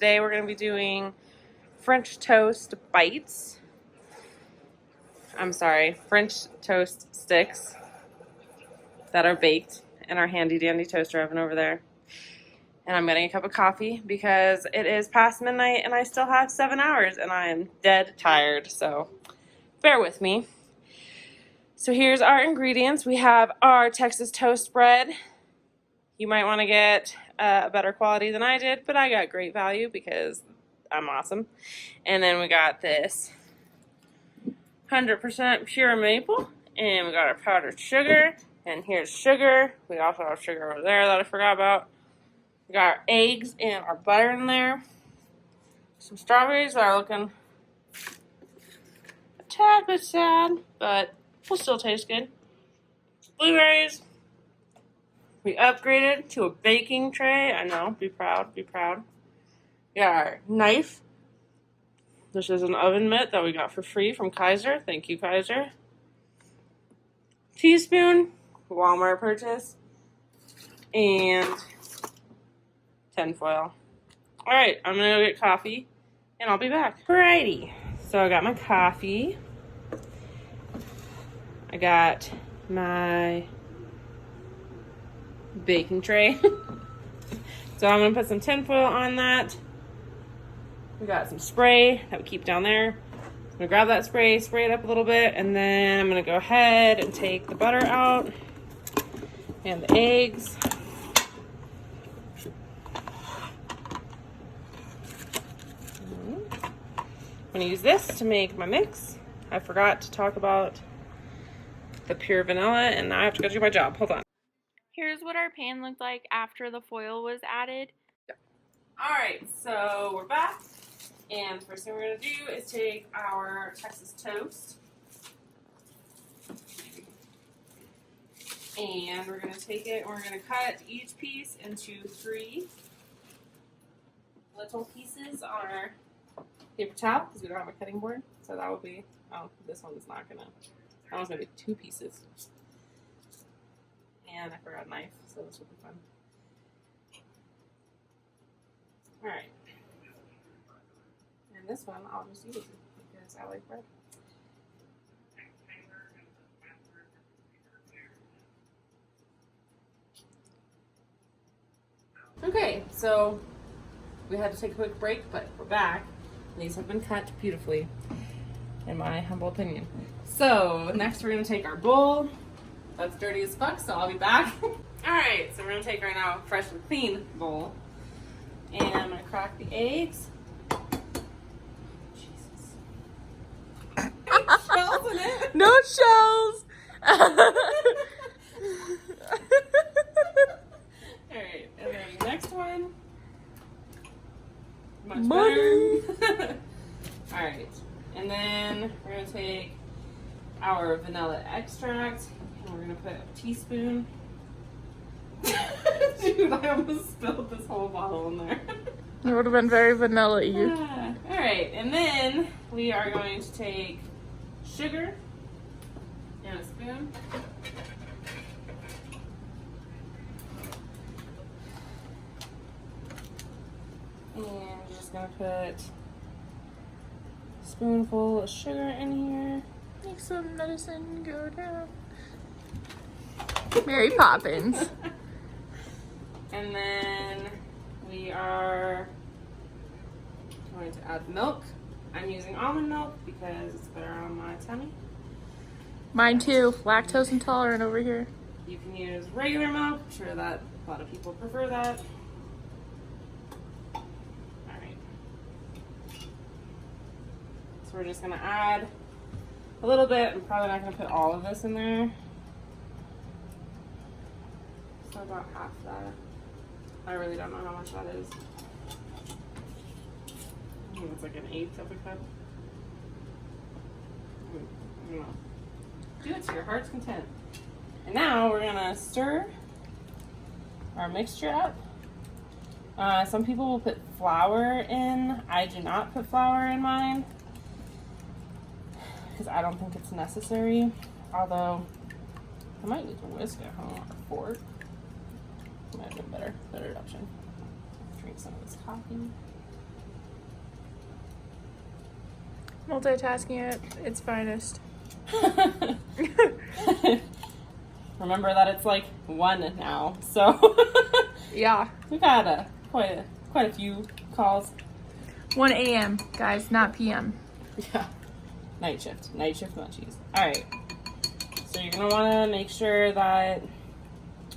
today we're going to be doing French toast bites. I'm sorry, French toast sticks that are baked in our handy dandy toaster oven over there. And I'm getting a cup of coffee because it is past midnight and I still have 7 hours and I am dead tired, so bear with me. So here's our ingredients. We have our Texas toast bread. You might want to get a better quality than I did, but I got great value because I'm awesome. And then we got this 100% pure maple, and we got our powdered sugar, and here's sugar. We also have sugar over there that I forgot about. We got our eggs and our butter in there. Some strawberries that are looking a tad bit sad, but will still taste good. Blueberries. We upgraded to a baking tray. I know, be proud, be proud. We got our knife. This is an oven mitt that we got for free from Kaiser. Thank you, Kaiser. Teaspoon, Walmart purchase. And tinfoil. Alright, I'm gonna go get coffee and I'll be back. Alrighty, so I got my coffee. I got my baking tray. So I'm gonna put some tinfoil on that. We got some spray that we keep down there. I'm gonna grab that spray it up a little bit, and then I'm gonna go ahead and take the butter out and the eggs. I'm gonna use this to make my mix. I forgot to talk about the pure vanilla, and now I have to go do my job. Hold on. Here's what our pan looked like after the foil was added. Alright, so we're back. And the first thing we're going to do is take our Texas toast. And we're going to take it and we're going to cut each piece into 3 little pieces on our paper towel because we don't have a cutting board. So that will be, oh, this one's not going to, that one's going to be 2 pieces. And I forgot a knife, so this will be fun. Alright. And this one I'll just use because I like bread. Okay, so we had to take a quick break, but we're back. These have been cut beautifully, in my humble opinion. So next we're going to take our bowl. That's dirty as fuck, so I'll be back. Alright, so we're going to take our now fresh and clean bowl. And I'm going to crack the eggs. Jesus. Shells in it? No shells! Alright, and then the next one. Much better. Alright, and then we're going to take our vanilla extract. And we're going to put a teaspoon. Dude, I almost spilled this whole bottle in there. It would have been very vanilla-y. Alright, and then we are going to take sugar and a spoon. And we're just going to put a spoonful of sugar in here. Make some medicine go down. Mary Poppins. And then we are going to add milk. I'm using almond milk because it's better on my tummy. Mine too. Lactose intolerant over here. You can use regular milk. I'm sure that a lot of people prefer that. Alright. So we're just going to add a little bit. I'm probably not going to put all of this in there. So about half that. I really don't know how much that is. I think it's like 1/8 of a cup. I don't know. Do it to your heart's content. And now we're gonna stir our mixture up. Some people will put flour in. I do not put flour in mine because I don't think it's necessary. Although I might use a whisk at home or a fork. Might have been better option. Drink some of this coffee. Multitasking at its finest. Remember that it's like 1 now, so Yeah. we got quite a few calls. 1 a.m., guys, not p.m. Yeah. Nightshift Munchies. All right. So you're gonna want to make sure that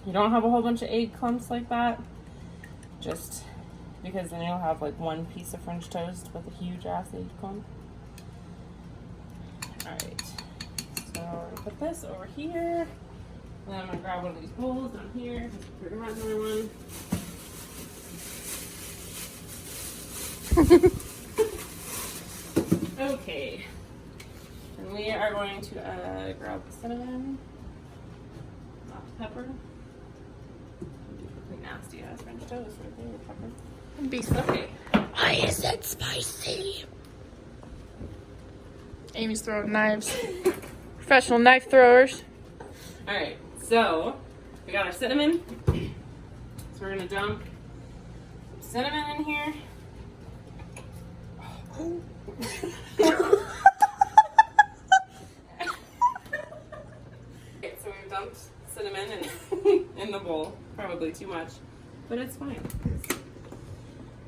you don't have a whole bunch of egg clumps like that. Just because then you'll have like one piece of French toast with a huge ass egg clump. All right. So I'm gonna put this over here. And then I'm gonna grab one of these bowls down here. We're gonna have another one. Okay. And we are going to grab the cinnamon, not the pepper. Pretty nasty ass French toast right there with pepper. Beef. Okay. Why is it spicy? Amy's throwing knives. Professional knife throwers. All right. So we got our cinnamon. So we're gonna dump some cinnamon in here. Okay, so we've dumped cinnamon in the bowl. Probably too much, but it's fine.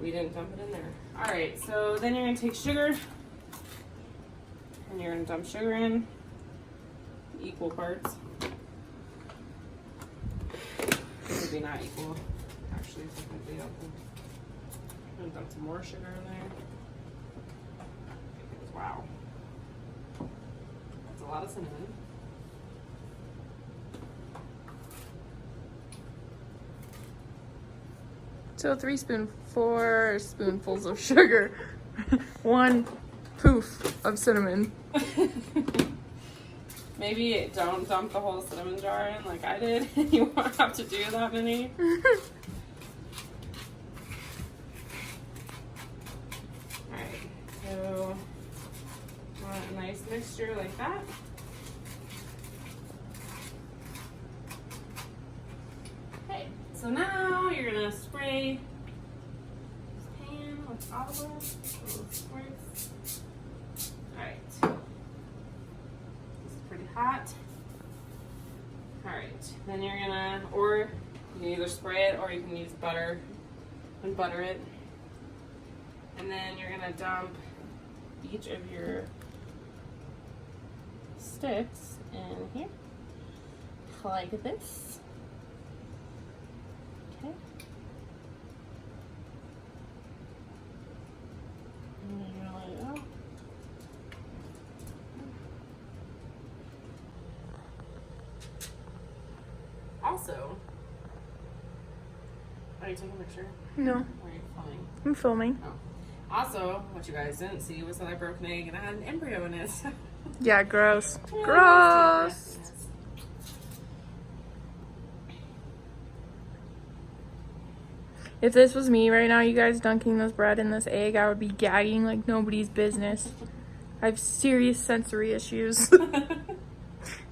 We didn't dump it in there. All right, so then you're gonna take sugar and you're gonna dump sugar in equal parts. Maybe not equal. Actually, technically equal. I'm gonna dump some more sugar in there. Wow. That's a lot of cinnamon. So 4 spoonfuls of sugar. 1 poof of cinnamon. Maybe don't dump the whole cinnamon jar in like I did. You won't have to do that many. Alright, so want a nice mixture like that. Okay, so now you're gonna spray this pan with olive oil. Little squirts. Alright. This is pretty hot. Alright, then you're gonna, or you can either spray it or you can use butter and butter it. And then you're gonna dump each of your sticks in here, like this. Okay. And then you're gonna let it out. Also, are you taking a picture? No, Or are you filming? I'm filming. Oh. Also, what you guys didn't see was that I broke an egg and I had an embryo in it. Yeah, gross. Yeah, Gross. yes. If this was me right now, you guys dunking this bread in this egg, I would be gagging like nobody's business. I have serious sensory issues.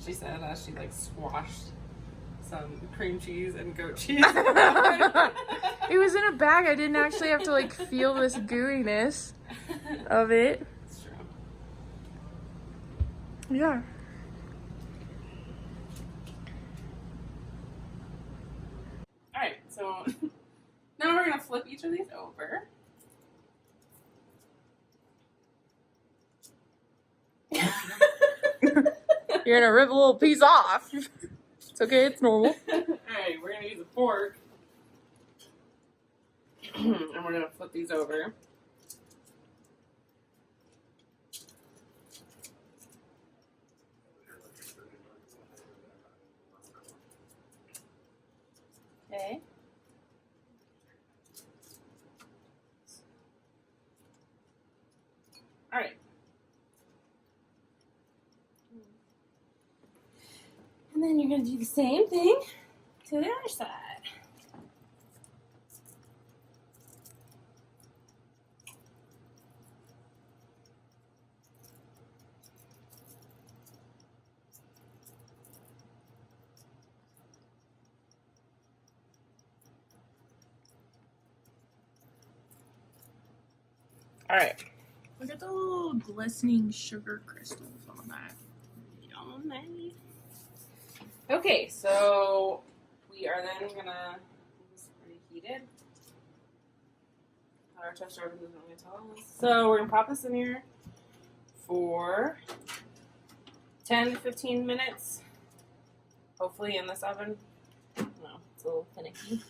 She said she like squashed some cream cheese and goat cheese. It was in a bag. I didn't actually have to like feel this gooiness of it. It's true. Yeah. Alright, so now we're gonna flip each of these over. You're gonna rip a little piece off. It's okay, it's normal. Alright, we're gonna use a fork. And we're gonna flip these over. Okay. Alright. And then you're going to do the same thing to the other side. Alright. Look at the little glistening sugar crystals on that. Yummy. Okay, so we are then gonna. This is pretty heated. Our toaster oven doesn't really tell us. So we're gonna pop this in here for 10 to 15 minutes. Hopefully in this oven. No, it's a little finicky.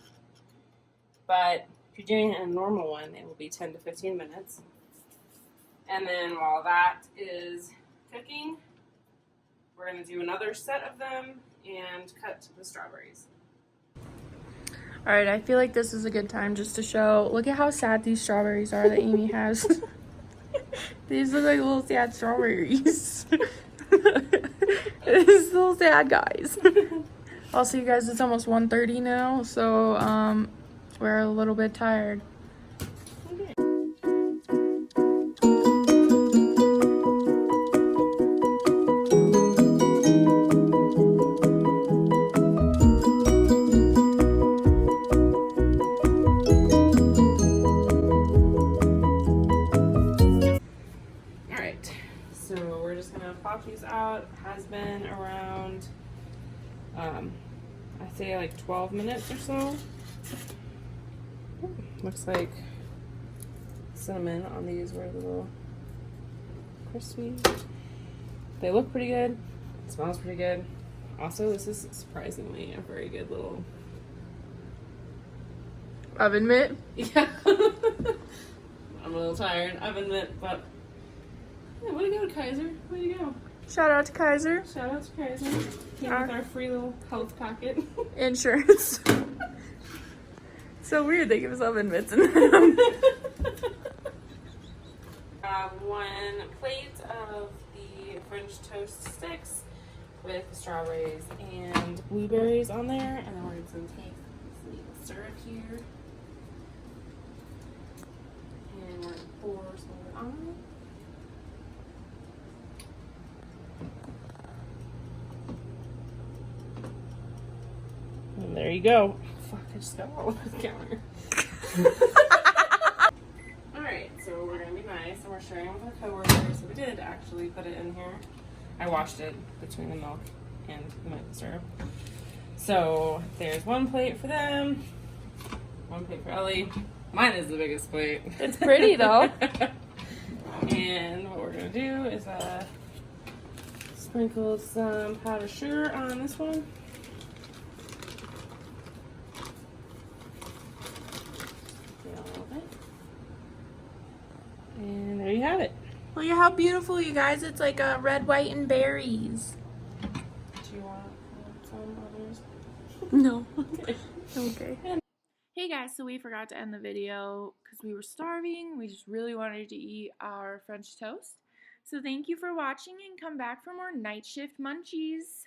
But if you're doing a normal one, it will be 10 to 15 minutes. And then while that is cooking, we're going to do another set of them and cut the strawberries. Alright, I feel like this is a good time just to show. Look at how sad these strawberries are that Amy has. These look like little sad strawberries. These little sad guys. Also, you guys, it's almost 1:30 now, so we're a little bit tired. So we're just gonna pop these out. Has been around, I'd say like 12 minutes or so. Looks like cinnamon on these were a little crispy. They look pretty good. It smells pretty good. Also, this is surprisingly a very good little Oven mitt? Yeah. I'm a little tired, oven mitt, but yeah, way to go, Kaiser. Way to go. Shout out to Kaiser. Shout out to Kaiser. Came with our free little health packet. Insurance. So weird they give us oven mitts in them. 1 plate of the French toast sticks with strawberries and blueberries on there, and then we're just gonna take some syrup here, and we're gonna pour some of it on. And there you go. Fuck, I just got all over the counter. Alright, so we're gonna be nice and we're sharing with our coworkers. So we did actually put it in here. I washed it between the milk and the maple syrup. So there's 1 plate for them, 1 plate for Ellie. Mine is the biggest plate. It's pretty though. And what we're gonna do is sprinkle some powdered sugar on this one. And there you have it. Look at how beautiful, you guys. It's like red, white, and berries. Do you want some others? No. Okay. Okay. Hey guys, so we forgot to end the video because we were starving. We just really wanted to eat our French toast. So thank you for watching and come back for more Night Shift Munchies.